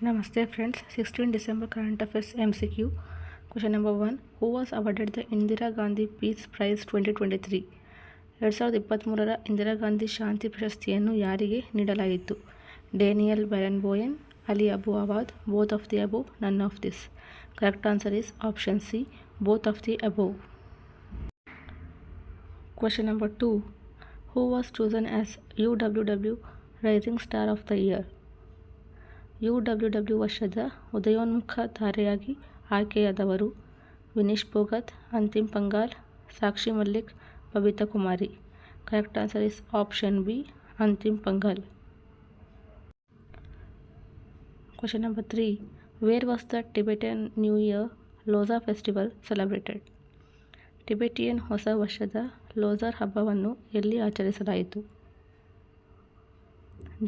Namaste friends, 16 December current affairs MCQ. Question number 1. Who was awarded the Indira Gandhi Peace Prize 2023? 2023ರ Indira Gandhi ಶಾಂತಿ ಪ್ರಶಸ್ತಿಯನ್ನು ಯಾರಿಗೆ ನೀಡಲಾಯಿತು? Daniel Barenboim, Ali Abu Awad, both of the above, none of this. Correct answer is option C, both of the above. Question number 2. Who was chosen as UWW Rising Star of the Year? UWW ವರ್ಷದ ಉದಯೋನ್ಮುಖ ತಾರೆಯಾಗಿ ಆಯ್ಕೆಯಾದವರು Vinesh Phogat, Antim Panghal, Sakshi Malik, Babita Kumari. Correct answer is option B, Antim Panghal. Question number 3. Where was the Tibetan New Year Losar festival celebrated? Tibetan ಹೊಸ ವರ್ಷದ ಲೋಸಾರ್ ಹಬ್ಬವನ್ನು ಎಲ್ಲಿ ಆಚರಿಸಲಾಯಿತು?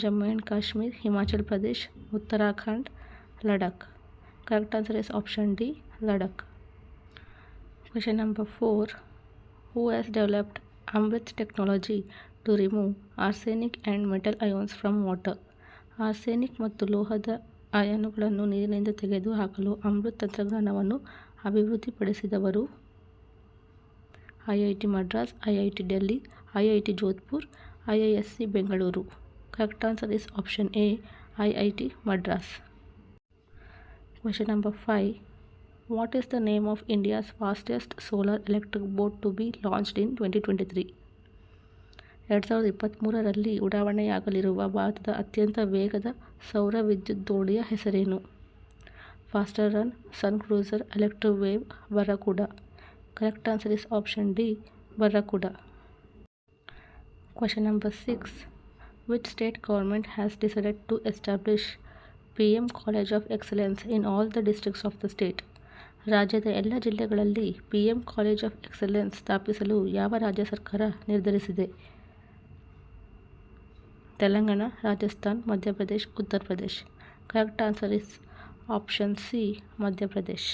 Jammu and Kashmir, Himachal Pradesh, Uttarakhand, Ladakh. Correct answer is option D, Ladakh. Question number 4. Who has developed Amrit technology to remove arsenic and metal ions from water? Arsenic ಮತ್ತು ಲೋಹದ ಅಯಾನುಗಳನ್ನು ನೀರಿನಿಂದ ತೆಗೆದುಹಾಕಲು ಅಮೃತ್ ತಂತ್ರಜ್ಞಾನವನ್ನು ಅಭಿವೃದ್ಧಿಪಡಿಸಿದವರು? IIT Madras, IIT Delhi, IIT Jodhpur, IISc Bengaluru. Correct answer is option A, IIT Madras. Question number 5. What is the name of India's fastest solar electric boat to be launched in 2023? 2023ರಲ್ಲಿ ಉಡಾವಣೆಯಾಗಲಿರುವ ಭಾರತದ ಅತ್ಯಂತ ವೇಗದ ಸೌರ ವಿದ್ಯುತ್ ದೋಣಿಯ ಹೆಸರೇನು? Faster Run, Sun Cruiser, Electric Wave, Barracuda. Correct answer is option D, Barracuda. Question number 6. Which state government has decided to establish PM College of Excellence in all the districts of the state? ರಾಜ್ಯದ ಎಲ್ಲ ಜಿಲ್ಲೆಗಳಲ್ಲಿ PM college of excellence ಸ್ಥಾಪಿಸಲು ಯಾವ ರಾಜ್ಯ ಸರ್ಕಾರ ನಿರ್ಧರಿಸಿದೆ? Telangana, Rajasthan, Madhya Pradesh, Uttar Pradesh. Correct answer is option C, Madhya Pradesh.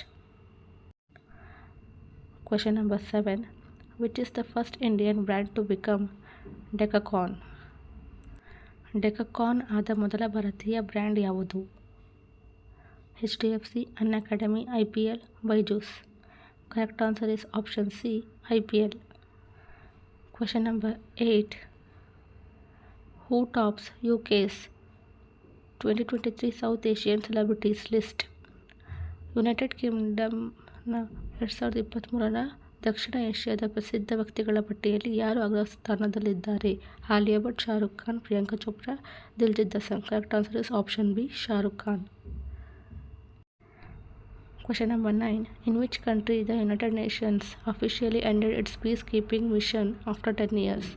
Question number 7. Which is the first Indian brand to become Decacon? ಡೆಕಕಾನ್ ಆದ ಮೊದಲ ಭಾರತೀಯ ಬ್ರ್ಯಾಂಡ್ ಯಾವುದು? HDFC, Unacademy, IPL, Byju's. Correct answer is option C, IPL. Question number 8. Who tops UK's 2023 South Asian Celebrities List? United ಕಿಂಗ್ಡಮ್ನ 2023ರ ದಕ್ಷಿಣ ಏಷ್ಯಾದ ಪ್ರಸಿದ್ಧ ವ್ಯಕ್ತಿಗಳ ಪಟ್ಟಿಯಲ್ಲಿ ಯಾರು ಅಗ್ರ ಸ್ಥಾನದಲ್ಲಿದ್ದಾರೆ? Alia Bhatt, Shahrukh Khan, Priyanka Chopra, Diljit Dosanjh. Correct answer is option B, Shahrukh Khan. Question number 9. In which country the United Nations officially ended its peacekeeping mission after 10 years?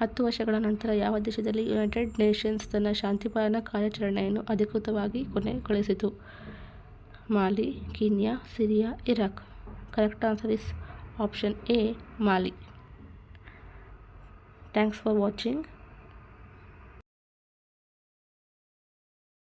10 ವರ್ಷಗಳ ನಂತರ ಯಾವ ದೇಶದಲ್ಲಿ ಯುನೈಟೆಡ್ ನೇಷನ್ಸ್ ತನ್ನ ಶಾಂತಿಪಾಲನಾ ಕಾರ್ಯಾಚರಣೆಯನ್ನು ಅಧಿಕೃತವಾಗಿ ಕೊನೆಗೊಳಿಸಿತು? Mali, Kenya, Syria, Iraq. Correct answer is option A, Mali. Thanks for watching.